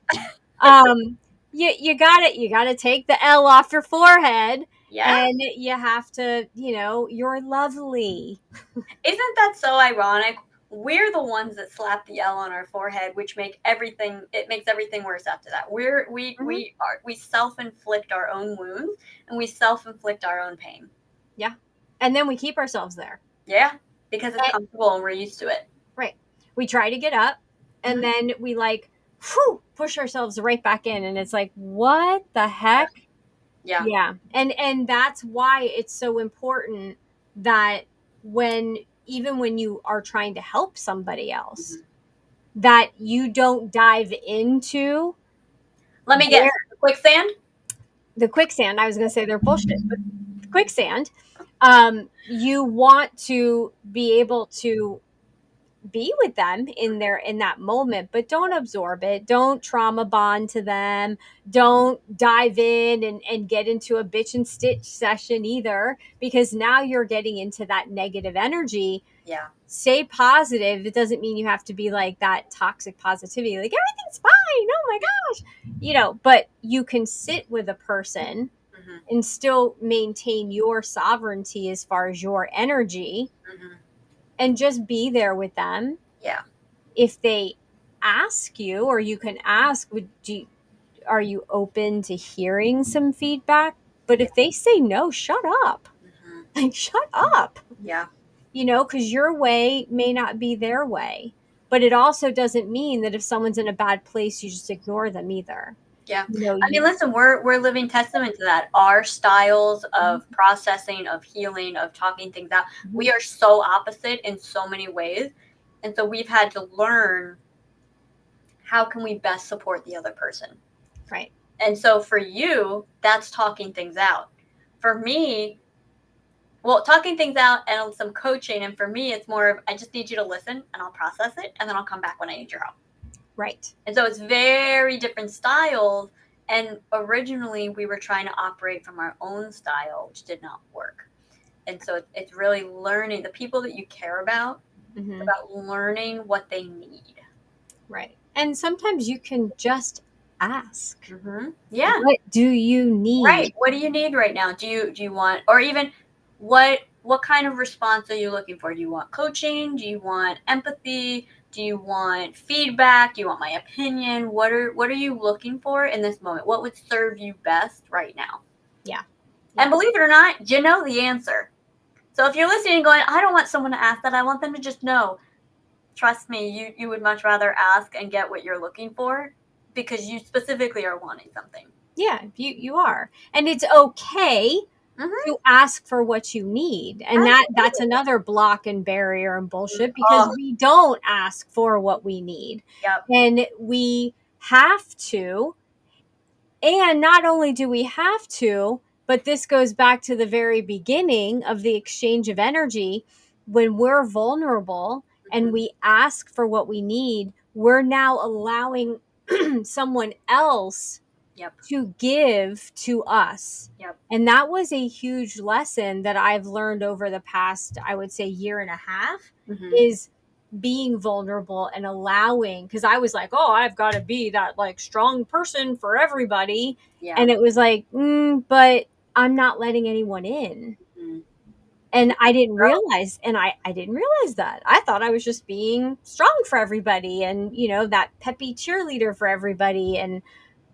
You got it. You got to take the L off your forehead, Yeah. and you have to. You're lovely. Isn't that so ironic? We're the ones that slap the L on our forehead, which makes everything worse after that. We self-inflict our own wounds, and we self-inflict our own pain. Yeah. And then we keep ourselves there. Yeah, because it's comfortable and we're used to it. Right. We try to get up, and then we push ourselves right back in, and it's like, what the heck? Yeah. And that's why it's so important that even when you are trying to help somebody else, that you don't dive into Let me guess. Quicksand? the quicksand. I was going to say they're bullshit, but quicksand. You want to be able to be with them in that moment, but don't absorb it. Don't trauma bond to them. Don't dive in and get into a bitch and stitch session either, because now you're getting into that negative energy. Yeah. Stay positive. It doesn't mean you have to be like that toxic positivity, like everything's fine, oh my gosh, but you can sit with a person and still maintain your sovereignty as far as your energy, and just be there with them. Yeah. If they ask you, or you can ask, are you open to hearing some feedback? But if they say no, shut up. Like, shut up. Yeah. Because your way may not be their way. But it also doesn't mean that if someone's in a bad place, you just ignore them either. Yeah. Listen, we're living testament to that. Our styles of processing, of healing, of talking things out, we are so opposite in so many ways. And so we've had to learn, how can we best support the other person? Right. And so for you, that's talking things out. For me, talking things out and some coaching. And for me, it's more of, I just need you to listen and I'll process it. And then I'll come back when I need your help. Right. And so it's very different styles. And originally we were trying to operate from our own style, which did not work. And so it's really learning the people that you care about, about learning what they need. Right. And sometimes you can just ask. Yeah. What do you need? Right. What do you need right now? Do you want, or even what kind of response are you looking for? Do you want coaching? Do you want empathy? Do you want feedback? Do you want my opinion? What are you looking for in this moment? What would serve you best right now? Yeah. And believe it or not, you know the answer. So if you're listening and going, I don't want someone to ask that, I want them to just know. Trust me, you would much rather ask and get what you're looking for, because you specifically are wanting something. Yeah, you are. And it's okay to ask for what you need. And that's another block and barrier and bullshit, because we don't ask for what we need. Yep. And we have to. And not only do we have to, but this goes back to the very beginning of the exchange of energy. When we're vulnerable and we ask for what we need, we're now allowing someone else Yep. to give to us. Yep. And that was a huge lesson that I've learned over the past, I would say, year and a half, is being vulnerable and allowing, because I was like, oh, I've got to be that like strong person for everybody. Yeah. And it was like, but I'm not letting anyone in. And I didn't realize, I didn't realize that. I thought I was just being strong for everybody and, that peppy cheerleader for everybody. And,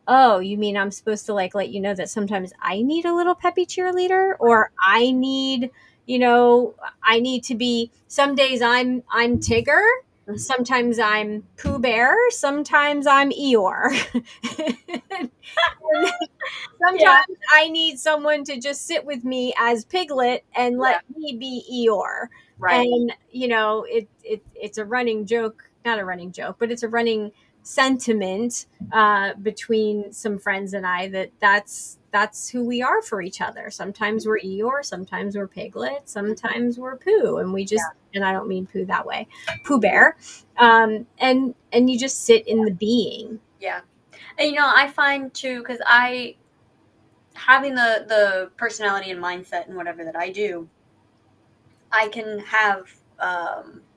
oh, you mean I'm supposed to like let you know that sometimes I need a little peppy cheerleader, or I need, I need to be, some days I'm Tigger, sometimes I'm Pooh Bear, sometimes I'm Eeyore. Sometimes I need someone to just sit with me as Piglet and let me be Eeyore. Right. And it's a running joke, not a running joke, but it's a running sentiment between some friends and I that's who we are for each other. Sometimes we're Eeyore, sometimes we're Piglet, sometimes we're Pooh, and we just and I don't mean Pooh that way, Pooh Bear, and you just sit in the being. Yeah. And I find too, because having the personality and mindset and whatever that I do, I can have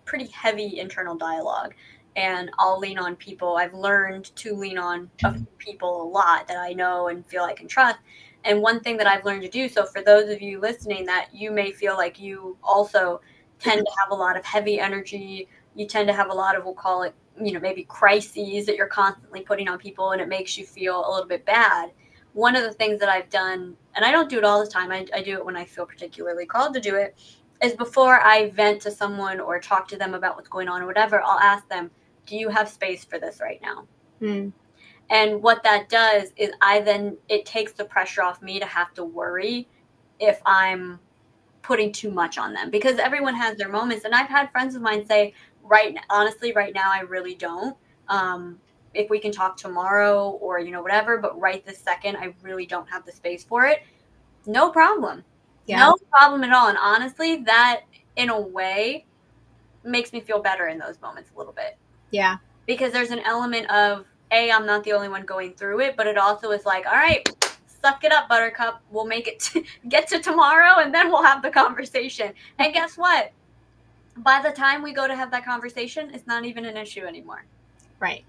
pretty heavy internal dialogue, and I'll lean on people. I've learned to lean on people a lot that I know and feel I can trust. And one thing that I've learned to do, so for those of you listening that you may feel like you also tend to have a lot of heavy energy, you tend to have a lot of, we'll call it, maybe crises that you're constantly putting on people, and it makes you feel a little bit bad. One of the things that I've done, and I don't do it all the time, I do it when I feel particularly called to do it, is before I vent to someone or talk to them about what's going on or whatever, I'll ask them, do you have space for this right now? And what that does is it takes the pressure off me to have to worry if I'm putting too much on them, because everyone has their moments. And I've had friends of mine say, honestly, right now, I really don't. If we can talk tomorrow or, whatever, but right this second, I really don't have the space for it. No problem. Yeah. No problem at all. And honestly, that in a way makes me feel better in those moments a little bit. Yeah. Because there's an element of, I'm not the only one going through it, but it also is like, all right, suck it up, Buttercup. We'll make it get to tomorrow, and then we'll have the conversation. And guess what? By the time we go to have that conversation, it's not even an issue anymore. Right.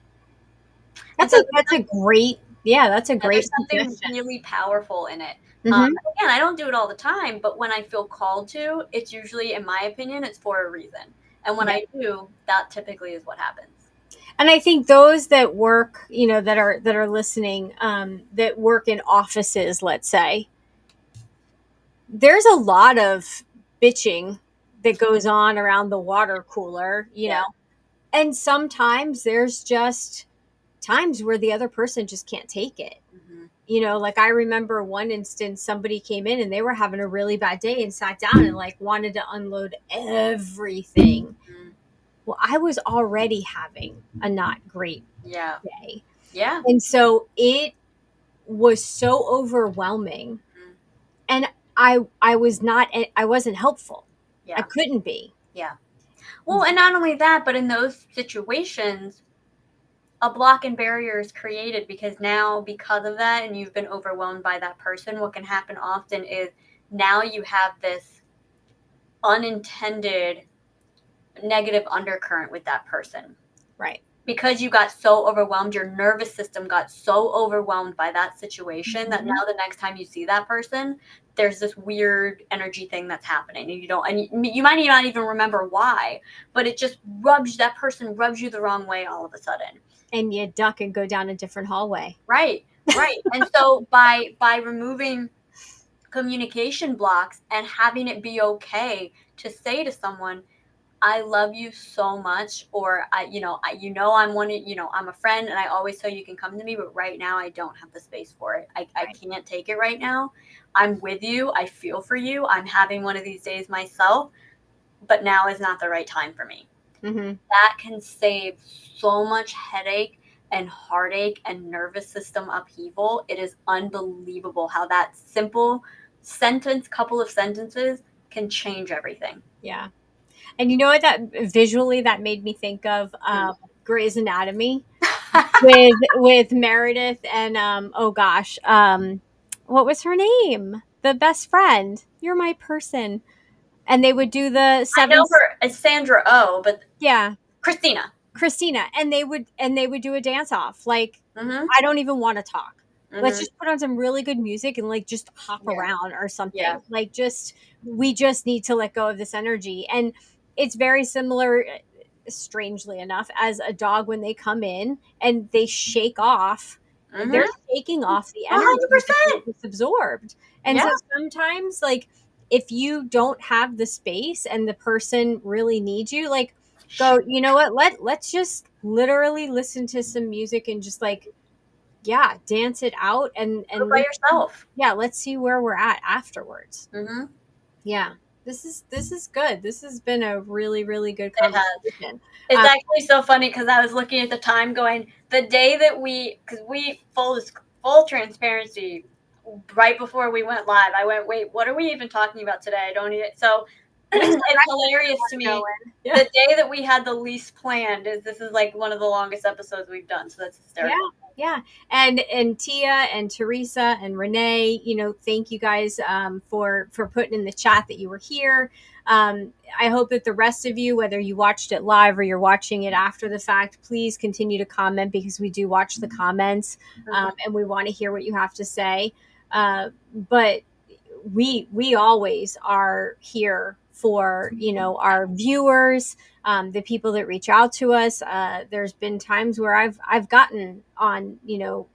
That's a great there's something really powerful in it. Again, I don't do it all the time, but when I feel called to, it's usually, in my opinion, it's for a reason. And when I do, that typically is what happens. And I think those that work, that are listening, that work in offices, let's say, there's a lot of bitching that goes on around the water cooler, know, and sometimes there's just times where the other person just can't take it. Like I remember one instance, somebody came in and they were having a really bad day and sat down and like wanted to unload everything. Well, I was already having a not great day. Yeah. And so it was so overwhelming. And I wasn't helpful. Yeah. I couldn't be. Yeah. Well, and not only that, but in those situations, a block and barrier is created, because now, because of that, and you've been overwhelmed by that person, what can happen often is now you have this unintended negative undercurrent with that person. Right. Because you got so overwhelmed, your nervous system got so overwhelmed by that situation that now the next time you see that person, there's this weird energy thing that's happening, and you might not even remember why, but it just that person rubs you the wrong way all of a sudden. And you duck and go down a different hallway. Right. And so by removing communication blocks and having it be okay to say to someone, I love you so much, or I'm I'm a friend, and I always tell you can come to me, but right now I don't have the space for it. I can't take it right now. I'm with you. I feel for you. I'm having one of these days myself, but now is not the right time for me. That can save so much headache and heartache and nervous system upheaval. It is unbelievable how that simple couple of sentences can change everything. Yeah. And you know what that visually that made me think of? Grey's Anatomy with Meredith and oh gosh, what was her name? The best friend. You're my person. And they would do the I seven. know her as Sandra Oh, but Yeah, Christina. and they would do a dance off. Like, Mm-hmm. I don't even want to talk. Let's Mm-hmm. just put on some really good music and like just hop Yeah. around or something. Yeah. Like, just we just need to let go of this energy. And it's very similar, strangely enough, as a dog when they come in and they shake off. Mm-hmm. They're shaking off the energy that 100%. they just absorbed. And Yeah. so sometimes, like, if you don't have the space and the person really needs you, like, go, you know what, let's just literally listen to some music and just like, yeah, dance it out Go and by yourself. yeah, let's see where we're at afterwards. Mm-hmm. Yeah, this is good. This has been a really, really good It has. conversation. It's actually so funny because I was looking at the time going, the day that because we, full transparency, right before we went live, I went, wait, what are we even talking about today? I don't even, so it's hilarious to me. Yeah. The day that we had the least planned this is like one of the longest episodes we've done. So that's hysterical. Yeah. And Tia and Teresa and Renee, you know, thank you guys for putting in the chat that you were here. I hope that the rest of you, whether you watched it live or you're watching it after the fact, please continue to comment because we do watch the comments and we want to hear what you have to say. But we always are here for, you know, our viewers, the people that reach out to us. There's been times where I've gotten on, you know,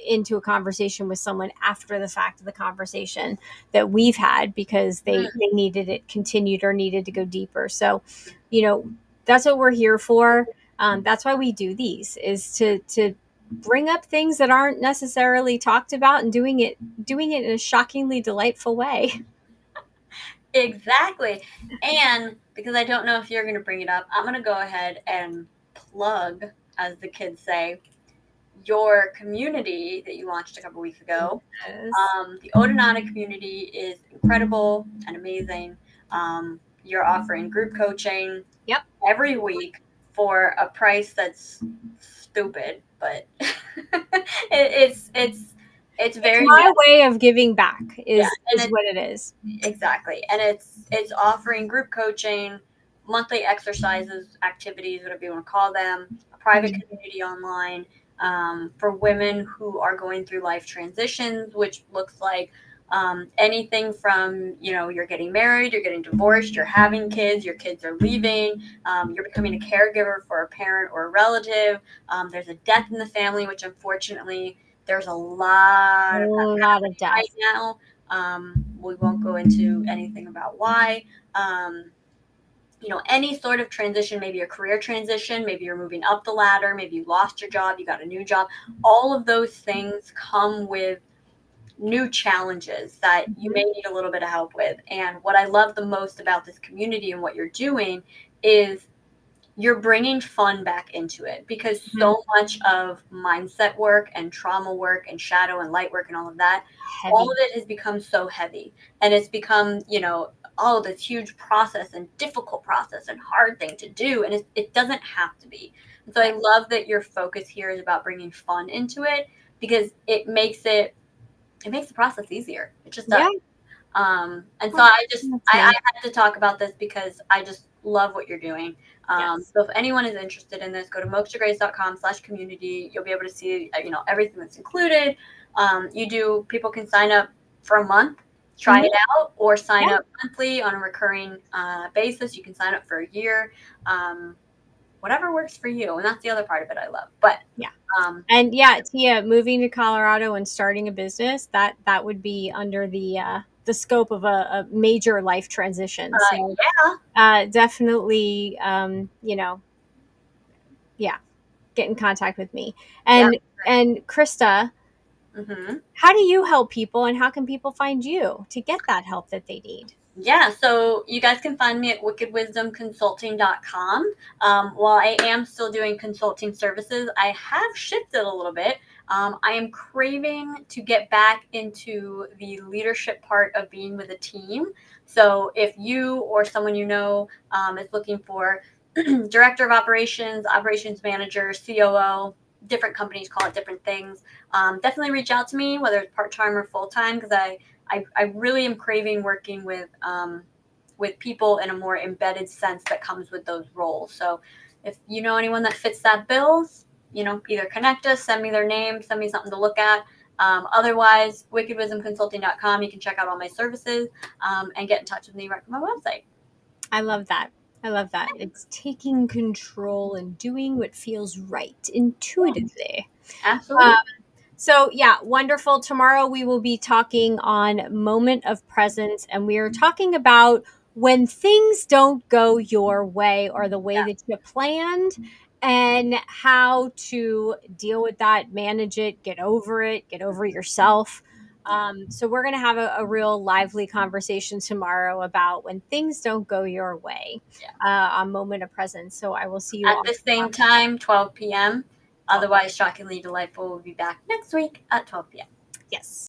into a conversation with someone after the fact of the conversation that we've had because they needed it continued or needed to go deeper. So, you know, that's what we're here for. That's why we do these, is to bring up things that aren't necessarily talked about and doing it in a shockingly delightful way. Exactly. And because I don't know if you're going to bring it up, I'm going to go ahead and plug, as the kids say, your community that you launched a couple weeks ago. Yes. The Odonata community is incredible and amazing. You're offering group coaching every week for a price that's stupid, but it's very my way of giving back is what it is. Exactly. And it's offering group coaching, monthly exercises, activities, whatever you want to call them, a private community online for women who are going through life transitions, which looks like anything from, you know, you're getting married, you're getting divorced, you're having kids, your kids are leaving, you're becoming a caregiver for a parent or a relative, there's a death in the family, which unfortunately there's a lot of death right now. We won't go into anything about why. You know, any sort of transition, maybe a career transition, maybe you're moving up the ladder, maybe you lost your job, you got a new job. All of those things come with new challenges that you may need a little bit of help with. And what I love the most about this community and what you're doing is you're bringing fun back into it, because so much of mindset work and trauma work and shadow and light work and all of that, all of it has become so heavy, and it's become, you know, oh, this huge process and difficult process and hard thing to do, and it doesn't have to be. And so I love that your focus here is about bringing fun into it, because it makes the process easier. It just does. And so I had to talk about this because I just love what you're doing. So if anyone is interested in this, go to mokshagrace.com/community. You'll be able to see, you know, everything that's included. People can sign up for a month, try it out, or sign up monthly on a recurring basis. You can sign up for a year, whatever works for you. And that's the other part of it I love. But and Tia, moving to Colorado and starting a business, that would be under the scope of a major life transition. So definitely, you know, get in contact with me. And Krista, how do you help people, and how can people find you to get that help that they need? Yeah, so you guys can find me at wickedwisdomconsulting.com. While I am still doing consulting services, I have shifted a little bit. I am craving to get back into the leadership part of being with a team. So if you or someone you know is looking for director of operations, operations manager, COO, different companies call it different things, definitely reach out to me, whether it's part-time or full-time, because I really am craving working with people in a more embedded sense that comes with those roles. So if you know anyone that fits that bill, either connect us, send me their name, send me something to look at. Otherwise, wickedwisdomconsulting.com, you can check out all my services and get in touch with me right from my website. I love that. I love that. It's taking control and doing what feels right intuitively. Absolutely. So, yeah, wonderful. Tomorrow we will be talking on moment of presence, and we are talking about when things don't go your way or the way that you planned, and how to deal with that, manage it, get over yourself. So, we're going to have a real lively conversation tomorrow about when things don't go your way on moment of presence. So, I will see you At all the same time, 12 p.m. Otherwise, Shockingly Delightful will be back next week at 12 p.m. Yes.